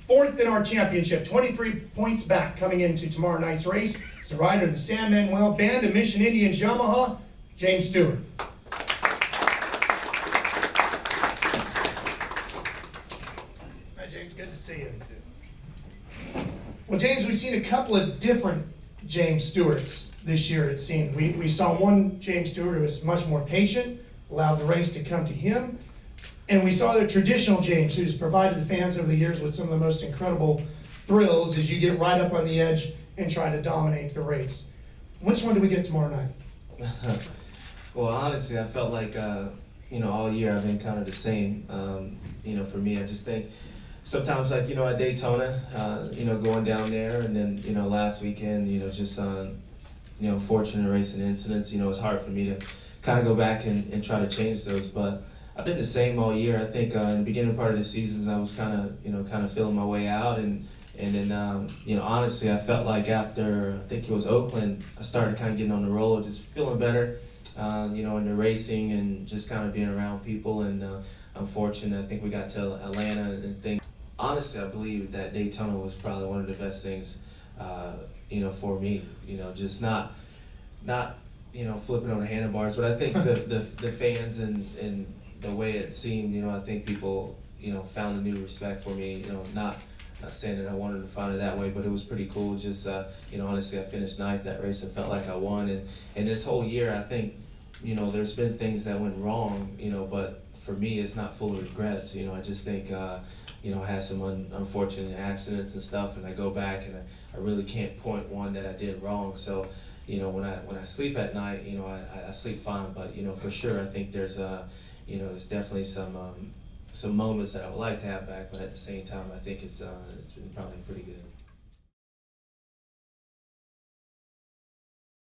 fourth in our championship, 23 points back coming into tomorrow night's race. Is the rider of the San Manuel Band of Mission Indians Yamaha, James Stewart. Hi, James. Good to see you. Well, James, we've seen a couple of different James Stewarts this year, it seemed. We saw one James Stewart who was much more patient, allowed the race to come to him. And we saw the traditional James, who's provided the fans over the years with some of the most incredible thrills as you get right up on the edge and try to dominate the race. Which one do we get tomorrow night? Well, honestly, I felt like, all year I've been kind of the same. For me, I just think sometimes, like, at Daytona, going down there, and then, last weekend, just, unfortunate racing incidents, it's hard for me to kind of go back and try to change those, but I've been the same all year. I think in the beginning part of the seasons, I was kind of feeling my way out, and then, honestly, I felt like after, I think it was Oakland, I started kind of getting on the roll, just feeling better, in the racing and just kind of being around people, and I'm fortunate. I think we got to Atlanta and things. Honestly, I believe that Daytona was probably one of the best things, for me, just not flipping on the handlebars, but I think the fans and the way it seemed, I think people, found a new respect for me, not saying that I wanted to find it that way, but it was pretty cool. Just, honestly, I finished ninth that race. I felt like I won, and this whole year, I think, there's been things that went wrong, but for me, it's not full of regrets. I just think, I had some unfortunate accidents and stuff, and I go back and I really can't point one that I did wrong. So, when I sleep at night, I sleep fine, but, for sure, I think there's there's definitely some moments that I would like to have back, but at the same time, I think it's been probably pretty good.